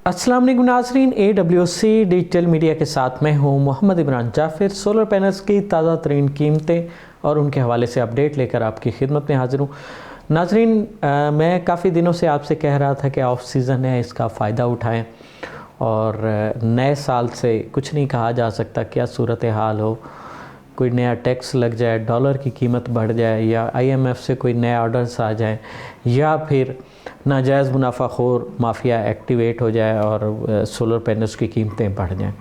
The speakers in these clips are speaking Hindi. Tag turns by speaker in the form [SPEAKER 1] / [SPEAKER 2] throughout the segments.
[SPEAKER 1] अस्सलाम वालेकुम नाज़रीन, AWC डिजिटल मीडिया के साथ मैं हूँ मोहम्मद इमरान जाफ़िर। सोलर पैनल्स की ताज़ा तरीन कीमतें और उनके हवाले से अपडेट लेकर आपकी खिदमत में हाज़िर हूँ। नाज़रीन, मैं काफ़ी दिनों से आपसे कह रहा था कि ऑफ सीज़न है, इसका फ़ायदा उठाएं और नए साल से कुछ नहीं कहा जा सकता क्या सूरत हाल हो, कोई नया टैक्स लग जाए, डॉलर की कीमत बढ़ जाए या IMF से कोई नए ऑर्डर्स आ जाए या फिर नाजायज़ मुनाफाखोर माफिया एक्टिवेट हो जाए और सोलर पैनल्स की कीमतें बढ़ जाएं।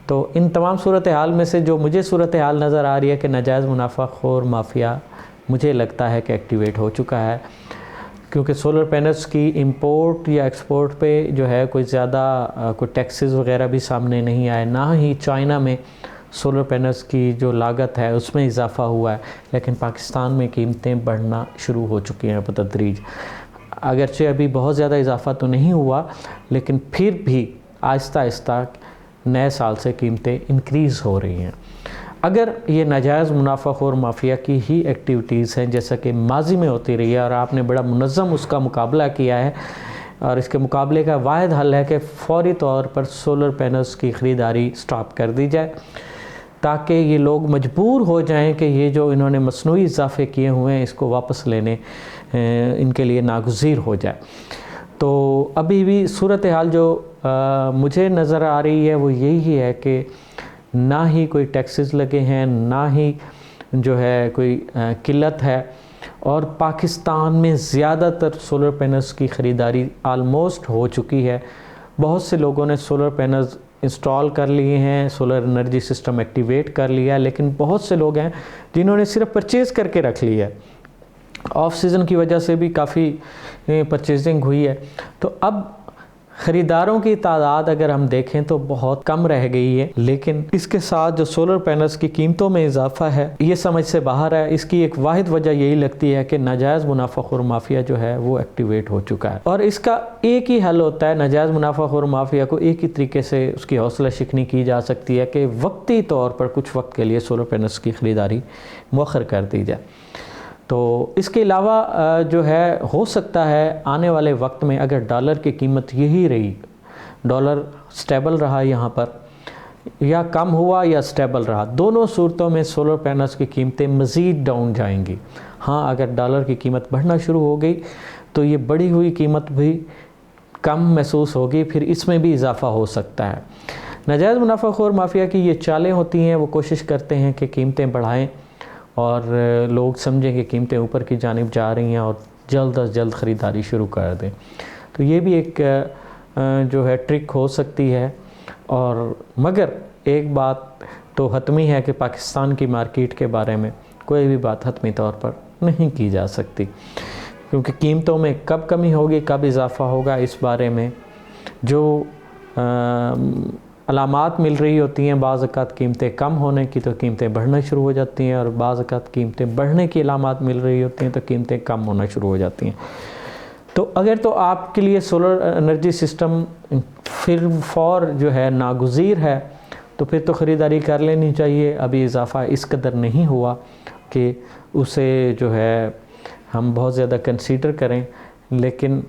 [SPEAKER 1] तो इन तमाम सूरत हाल में से जो मुझे सूरत हाल नज़र आ रही है कि नाजायज़ मुनाफाखोर माफिया मुझे लगता है कि एक्टिवेट हो चुका है, क्योंकि सोलर पैनल्स की इंपोर्ट या एक्सपोर्ट पे जो है कोई ज़्यादा कोई टैक्सेस वगैरह भी सामने नहीं आए, ना ही चाइना में सोलर पैनल्स की जो लागत है उसमें इजाफ़ा हुआ है, लेकिन पाकिस्तान में कीमतें बढ़ना शुरू हो चुकी हैं बतदरीज। अगरचे अभी बहुत ज़्यादा इजाफ़ा तो नहीं हुआ, लेकिन फिर भी आहिस्ता आहिस्ता नए साल से कीमतें इंक्रीज़ हो रही हैं। अगर ये नाजायज़ मुनाफाखोर माफिया की ही एक्टिविटीज़ हैं जैसा कि माजी में होती रही है और आपने बड़ा मुनज़्ज़म उसका मुकाबला किया है, और इसके मुकाबले का वाहिद हल है कि फ़ौरी तौर पर सोलर पैनल्स की ख़रीदारी स्टॉप कर दी जाए, ताकि ये लोग मजबूर हो जाएं कि ये जो इन्होंने मसनूई इजाफ़े किए हुए हैं इसको वापस लेने इनके लिए नागुज़ीर हो जाए। तो अभी भी सूरत हाल जो मुझे नज़र आ रही है वो यही है कि ना ही कोई टैक्सेस लगे हैं, ना ही जो है कोई किल्लत है, और पाकिस्तान में ज़्यादातर सोलर पैनल्स की ख़रीदारी आलमोस्ट हो चुकी है। बहुत से लोगों ने सोलर पैनल्स इंस्टॉल कर लिए हैं, सोलर एनर्जी सिस्टम एक्टिवेट कर लिया है, लेकिन बहुत से लोग हैं जिन्होंने सिर्फ परचेज़ करके रख लिया है। ऑफ सीज़न की वजह से भी काफ़ी परचेजिंग हुई है। तो अब ख़रीदारों की तादाद अगर हम देखें तो बहुत कम रह गई है, लेकिन इसके साथ जो सोलर पैनल्स की कीमतों में इजाफा है ये समझ से बाहर है। इसकी एक वाहिद वजह यही लगती है कि नाजायज़ मुनाफाखोर माफिया जो है वो एक्टिवेट हो चुका है, और इसका एक ही हल होता है। नाजायज़ मुनाफाखोर माफिया को एक ही तरीके से उसकी हौसला शिकनी की जा सकती है कि वक्ती तौर पर कुछ वक्त के लिए सोलर पैनल्स की ख़रीदारी मौखर कर दी जाए। तो इसके अलावा जो है हो सकता है आने वाले वक्त में अगर डॉलर की कीमत यही रही, डॉलर स्टेबल रहा यहाँ पर, या कम हुआ या स्टेबल रहा, दोनों सूरतों में सोलर पैनल्स की कीमतें मज़ीद डाउन जाएंगी। हाँ, अगर डॉलर की कीमत बढ़ना शुरू हो गई तो ये बढ़ी हुई कीमत भी कम महसूस होगी, फिर इसमें भी इजाफ़ा हो सकता है। नाजायज़ मुनाफाखोर माफिया की ये चालें होती हैं, वो कोशिश करते हैं कि कीमतें बढ़ाएँ और लोग समझें कि कीमतें ऊपर की जानिब जा रही हैं और जल्द अज जल्द ख़रीदारी शुरू कर दें। तो ये भी एक जो है ट्रिक हो सकती है। और मगर एक बात तो हतमी है कि पाकिस्तान की मार्केट के बारे में कोई भी बात हतमी तौर पर नहीं की जा सकती, क्योंकि कीमतों में कब कमी होगी, कब इजाफ़ा होगा, इस बारे में जो अलामात मिल रही होती हैं, बाज़ औक़ात कीमतें कम होने की तो कीमतें बढ़ना शुरू हो जाती हैं, और बाज़ औक़ात कीमतें बढ़ने की अलामात मिल रही होती हैं तो कीमतें कम होना शुरू हो जाती हैं। तो अगर तो आपके लिए सोलर एनर्जी सिस्टम फिर फौर जो है नागुज़ीर है तो फिर तो ख़रीदारी कर लेनी चाहिए। अभी इजाफ़ा इस कदर नहीं हुआ कि उसे जो है हम बहुत ज़्यादा कंसीडर करें, लेकिन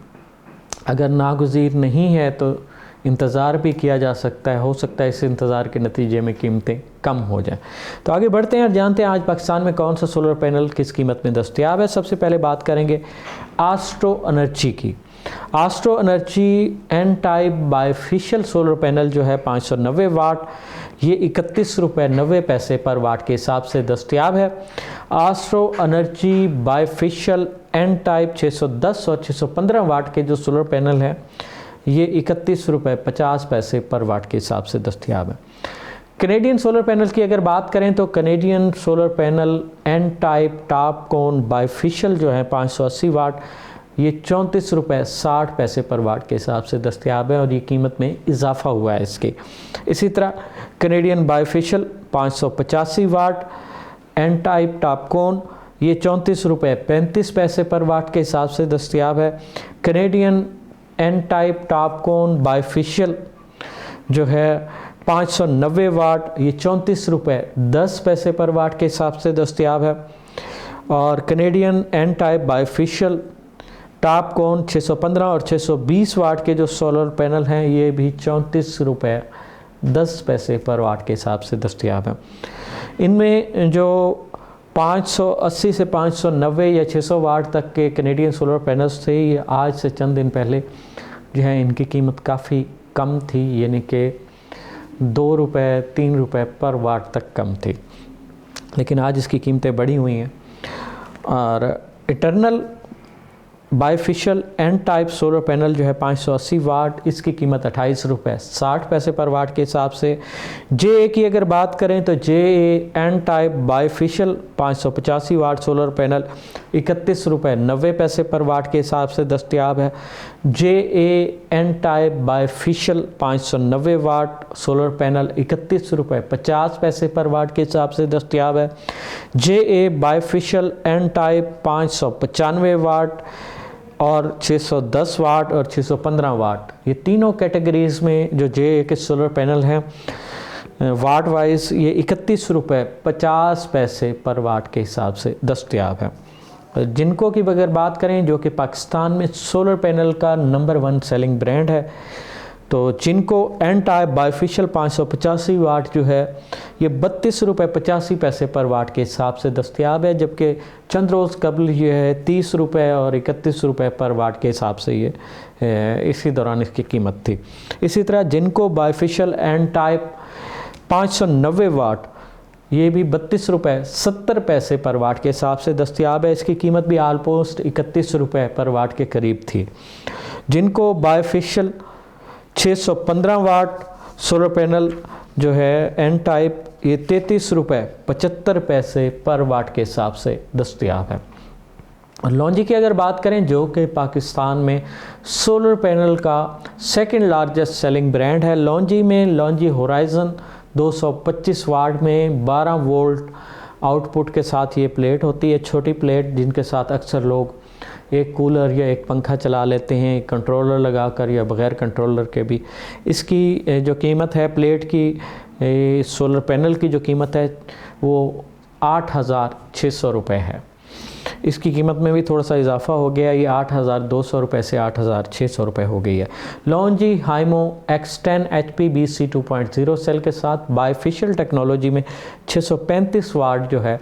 [SPEAKER 1] अगर नागुज़ीर नहीं है तो इंतज़ार भी किया जा सकता है। हो सकता है इस इंतज़ार के नतीजे में कीमतें कम हो जाएं। तो आगे बढ़ते हैं और जानते हैं आज पाकिस्तान में कौन सा सोलर पैनल किस कीमत में दस्तयाब है। सबसे पहले बात करेंगे आस्ट्रो एनर्जी की। Astro Energy N type bifacial solar panel जो है 590 वाट, ये 31 रुपये 90 पैसे पर वाट के हिसाब से दस्तयाब है। Astro energy bifacial N type 610 और 615 वाट के जो सोलर पैनल हैं ये 31 रुपये 50 पैसे पर वाट के हिसाब से दस्तयाब है। कनेडियन सोलर पैनल की अगर बात करें तो Canadian solar panel N type top con bifacial जो है 580 वाट, ये 34 रुपये 60 पैसे पर वाट के हिसाब से दस्तयाब है और ये कीमत में इजाफा हुआ है इसके। इसी तरह Canadian bifacial 585 what an type top कोन, ये 34 रुपये 35 पैसे पर वाट के हिसाब से दस्तयाब है। Canadian N type top con bifacial जो है 590 वाट, ये 34 रुपये 10 पैसे पर वाट के हिसाब से दस्तयाब है। और Canadian N type bifacial Topcon 615 और 620 वाट के जो सोलर पैनल हैं ये भी 34 रुपये 10 पैसे पर वाट के हिसाब से दस्तयाब हैं। इनमें जो 580 से 590 या 600 वाट तक के कैनेडियन सोलर पैनल्स थे, ये आज से चंद दिन पहले जो है इनकी कीमत काफ़ी कम थी, यानी कि 2 रुपये 3 रुपये पर वाट तक कम थी, लेकिन आज इसकी कीमतें बढ़ी हुई हैं। और Eternal bifacial N type solar panel जो है 580 वाट, इसकी कीमत 28 रुपये 60 पैसे पर वाट के हिसाब से। JA की अगर बात करें तो JA N type bifacial 585 watt solar panel 31 रुपये 90 पैसे पर वाट के हिसाब से दस्तयाब है। JA N type bifacial 590 watt solar panel 31 रुपये 50 पैसे पर वाट के हिसाब से दस्तयाब है। JA बाइफिशियल एन टाइप 595 वाट और 610 वाट और 615 वाट, ये तीनों कैटेगरीज़ में जो JA के सोलर पैनल हैं वाट वाइज ये 31 रुपये 50 पैसे पर वाट के हिसाब से दस्तयाब है। जिनको की अगर बात करें, जो कि पाकिस्तान में सोलर पैनल का नंबर 1 सेलिंग ब्रांड है, तो जिनको एन टाइप बाइफिशियल 585 वाट जो है ये 32 रुपये 85 पैसे पर वाट के हिसाब से दस्तयाब है, जबकि चंद रोज़ कबल ये है 30 रुपये और 31 रुपये पर वाट के हिसाब से ये इसी दौरान इसकी कीमत थी। इसी तरह जिनको बाइफिशियल एन टाइप 590 वाट ये भी 32 रुपये 70 पैसे पर वाट के हिसाब से दस्तयाब है, इसकी कीमत भी आलमोस्ट 31 रुपये पर वाट के करीब थी। जिनको बाइफिशियल 615 वाट सोलर पैनल जो है एन टाइप ये 33 रुपये 75 पैसे पर वाट के हिसाब से दस्तयाब है। और लॉन्जी की अगर बात करें, जो कि पाकिस्तान में सोलर पैनल का सेकंड लार्जेस्ट सेलिंग ब्रांड है, लॉन्जी में लॉन्जी होराइजन 225 वाट में 12 वोल्ट आउटपुट के साथ ये प्लेट होती है, छोटी प्लेट जिनके साथ अक्सर लोग एक कूलर या एक पंखा चला लेते हैं कंट्रोलर लगाकर या बग़ैर कंट्रोलर के भी। इसकी जो कीमत है प्लेट की, सोलर पैनल की जो कीमत है वो 8,600 रुपये है। इसकी कीमत में भी थोड़ा सा इजाफा हो गया, ये 8,200 रुपये से 8,600 रुपये हो गई है। Longi Himo X10 HP BC 2.0 cell के साथ बाइफिशियल टेक्नोलॉजी में 635 वाट जो है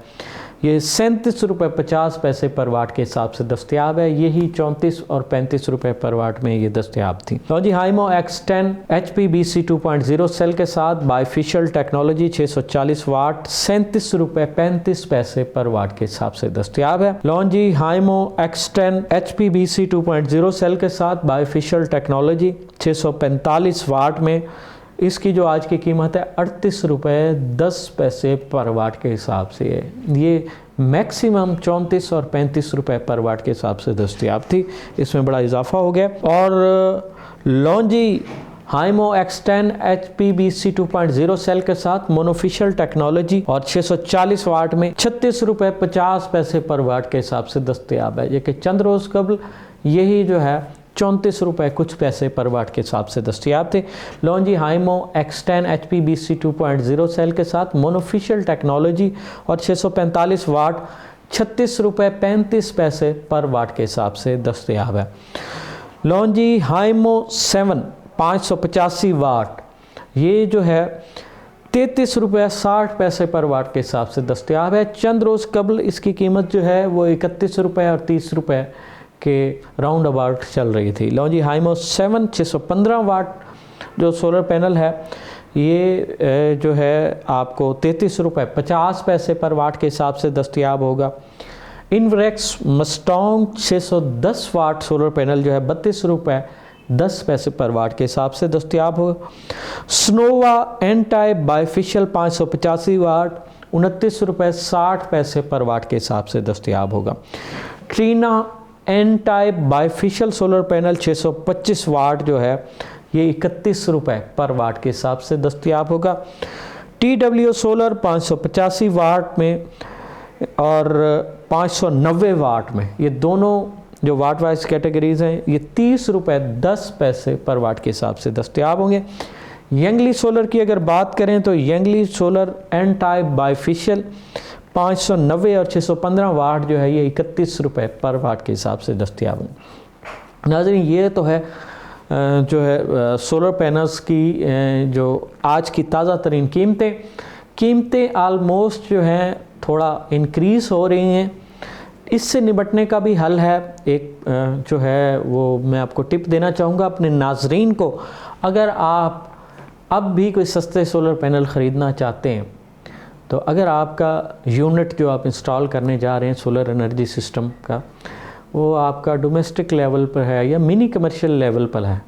[SPEAKER 1] ये 37 रुपये 50 पैसे पर वाट के हिसाब से दस्तयाब है, यही 34 और 35 रुपये पर वाट में ये दस्तयाब थी। Longi Himo X10 HP BC 2.0 cell के साथ बाइफिशियल टेक्नोलॉजी 640 वाट 37 रुपये 35 पैसे पर वाट के हिसाब से दस्तयाब है। Longi Himo X10 HP BC 2.0 cell के साथ बाइफिशियल टेक्नोलॉजी 645 वाट में इसकी जो आज की कीमत है 38 रुपये 10 पैसे पर वाट के हिसाब से है, ये मैक्सिमम 34 और 35 रुपये पर वाट के हिसाब से दस्तयाब थी, इसमें बड़ा इजाफा हो गया। और Longi Himo X10 HP BC 2.0 cell के साथ मोनोफिशियल टेक्नोलॉजी और 640 वाट में 36 रुपये 50 पैसे पर वाट के हिसाब से दस्तयाब है, ये कि चंद रोज़ कबल यही जो है 34 रुपये कुछ पैसे पर वाट के हिसाब से दस्तयाब थे। Longi Himo X10 HP BC 2.0 cell के साथ मोनोफिशियल टेक्नोलॉजी और 645 वाट 36 रुपये 35 पैसे पर वाट के हिसाब से दस्तयाब है। लॉन्जी हाइमो 7 585 वाट ये जो है 33 रुपये 60 पैसे पर वाट के हिसाब से दस्तयाब है। चंद रोज़ कबल इसकी कीमत जो है वो 31 रुपये और 30 रुपये के राउंड अबाउट चल रही थी। लॉन्जी हाइमो 7 615 वाट जो सोलर पैनल है ये जो है आपको 33 रुपये 50 पैसे पर वाट के हिसाब से दस्तयाब होगा। इनवरेक्स मस्टोंग 610 वाट सोलर पैनल जो है 32 रुपये 10 पैसे पर वाट के हिसाब से दस्तयाब होगा। स्नोवा एन टाइप बाइफिशियल 585 वाट 29 रुपये 60 पैसे पर वाट के हिसाब से दस्तयाब होगा। Trina N type bifacial solar panel 625 watt जो है ये 31 रुपये पर वाट के हिसाब से दस्तयाब होगा। TW सोलर 585 वाट में और 590 वाट में, ये दोनों जो वाट वाइज कैटेगरीज हैं ये 30 रुपये 10 पैसे पर वाट के हिसाब से दस्तयाब होंगे। यंगली सोलर की अगर बात करें तो यंगली सोलर एन टाइप बाइफिशियल 590 और 615 वाट जो है ये 31 रुपये पर वाट के हिसाब से दस्तयाब हैं। नाज़रीन, ये तो है जो है सोलर पैनल्स की जो आज की ताज़ा तरीन कीमतें आलमोस्ट जो हैं थोड़ा इंक्रीज़ हो रही हैं। इससे निपटने का भी हल है, एक जो है वो मैं आपको टिप देना चाहूँगा अपने नाजरीन को। अगर आप अब भी कोई सस्ते सोलर पैनल ख़रीदना चाहते हैं तो अगर आपका यूनिट जो आप इंस्टॉल करने जा रहे हैं सोलर एनर्जी सिस्टम का, वो आपका डोमेस्टिक लेवल पर है या मिनी कमर्शियल लेवल पर है,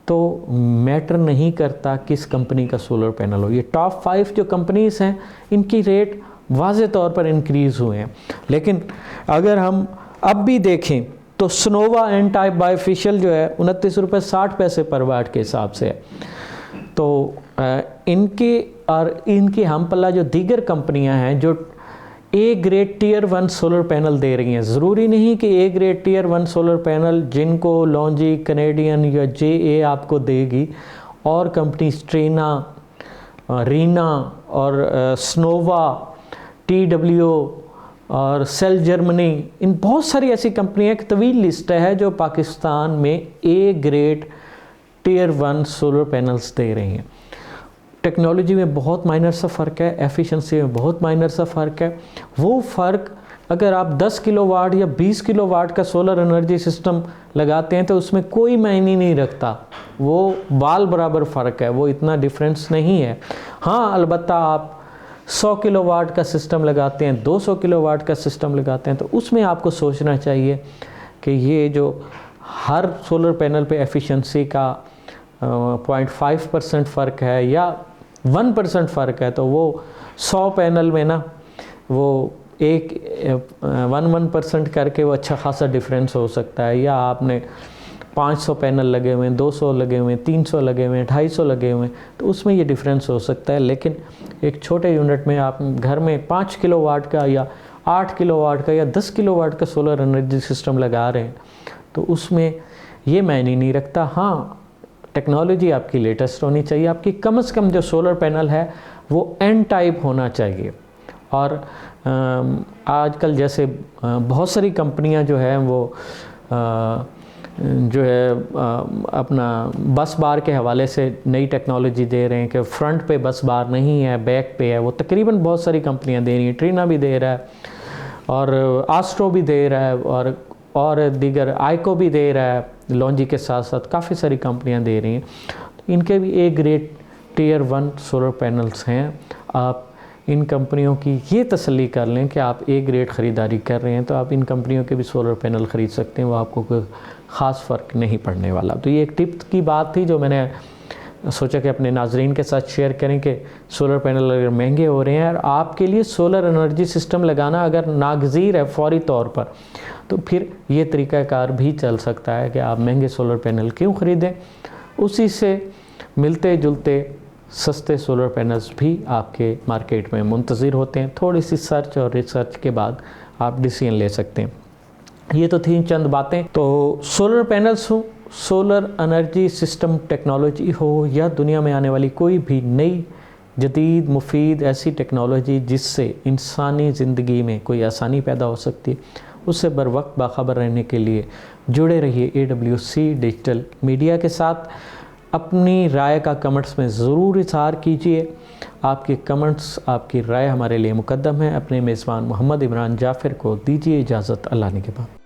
[SPEAKER 1] तो मैटर नहीं करता किस कंपनी का सोलर पैनल हो। ये टॉप 5 जो कंपनीज़ हैं इनकी रेट वाज़े तौर पर इंक्रीज़ हुए हैं। लेकिन अगर हम अब भी देखें तो सनोवा एन टाइप बायफिशियल जो है 29 रुपये 60 पैसे पर वाट के हिसाब से है। तो इनकी हम पल्ला जो दीगर कंपनियां हैं जो A grade tier 1 solar panel दे रही हैं, ज़रूरी नहीं कि A grade tier 1 solar panel जिनको लॉन्जी, कैनेडियन या JA आपको देगी, और कंपनी ट्रेना, रीना और स्नोवा, TW और सेल जर्मनी, इन बहुत सारी ऐसी कंपनियां की तवील लिस्ट है जो पाकिस्तान में A grade tier 1 solar panels दे रही हैं। टेक्नोलॉजी में बहुत माइनर सा फ़र्क है, एफिशिएंसी में बहुत माइनर सा फ़र्क है। वो फ़र्क अगर आप 10 किलोवाट या 20 किलोवाट का सोलर एनर्जी सिस्टम लगाते हैं तो उसमें कोई मायने नहीं रखता, वो बाल बराबर फ़र्क है, वो इतना डिफरेंस नहीं है। हाँ, अलबत्ता आप 100 किलोवाट का सिस्टम लगाते हैं, 200 किलोवाट का सिस्टम लगाते हैं, तो उसमें आपको सोचना चाहिए कि ये जो हर सोलर पैनल पे एफिशिएंसी का 0.5% फ़र्क है या 1% फ़र्क है, तो वो 100 पैनल में ना वो 1% करके वो अच्छा खासा डिफरेंस हो सकता है। या आपने 500 पैनल लगे हुए हैं, 200 लगे हुए हैं, 300 लगे हुए हैं, 250 लगे हुए हैं, तो उसमें ये डिफरेंस हो सकता है। लेकिन एक छोटे यूनिट में आप घर में 5 किलोवाट का या 8 किलोवाट का या 10 किलोवाट का सोलर एनर्जी सिस्टम लगा रहे हैं तो उसमें ये मायने नहीं रखता। हाँ, टेक्नोलॉजी आपकी लेटेस्ट होनी चाहिए, आपकी कम से कम जो सोलर पैनल है वो एन टाइप होना चाहिए। और आजकल जैसे बहुत सारी कंपनियां जो हैं वो जो है अपना बस बार के हवाले से नई टेक्नोलॉजी दे रहे हैं कि फ्रंट पे बस बार नहीं है, बैक पे है। वो तकरीबन बहुत सारी कंपनियां दे रही हैं, ट्रीना भी दे रहा है और आस्ट्रो भी दे रहा है और दीगर आइको भी दे रहा है, लॉन्जी के साथ साथ काफ़ी सारी कंपनियां दे रही हैं। इनके भी A grade tier 1 solar panels हैं। आप इन कंपनियों की ये तसल्ली कर लें कि आप ए ग्रेड ख़रीदारी कर रहे हैं तो आप इन कंपनियों के भी सोलर पैनल ख़रीद सकते हैं, वो आपको कोई ख़ास फ़र्क नहीं पड़ने वाला। तो ये एक टिप की बात थी जो मैंने सोचा कि अपने नाजरीन के साथ शेयर करें कि सोलर पैनल अगर महंगे हो रहे हैं और आपके लिए सोलर एनर्जी सिस्टम लगाना अगर नागज़ीर है फौरी तौर पर, तो फिर ये तरीक़ाकार भी चल सकता है कि आप महंगे सोलर पैनल क्यों ख़रीदें, उसी से मिलते जुलते सस्ते सोलर पैनल्स भी आपके मार्केट में मुंतज़िर होते हैं। थोड़ी सी सर्च और रिसर्च के बाद आप डिसीजन ले सकते हैं। ये तो थी चंद बातें। तो सोलर पैनल्स हो, सोलर एनर्जी सिस्टम टेक्नोलॉजी हो या दुनिया में आने वाली कोई भी नई जदीद मुफीद ऐसी टेक्नोलॉजी जिससे इंसानी ज़िंदगी में कोई आसानी पैदा हो सकती है, उससे बर वक्त बाखबर रहने के लिए जुड़े रहिए AWC डिजिटल मीडिया के साथ। अपनी राय का कमेंट्स में ज़रूर इज़हार कीजिए। आपके कमेंट्स, आपकी राय हमारे लिए मुकद्दम है। अपने मेज़बान मोहम्मद इमरान जाफ़िर को दीजिए इजाज़त। अल्लाह ने के बाद।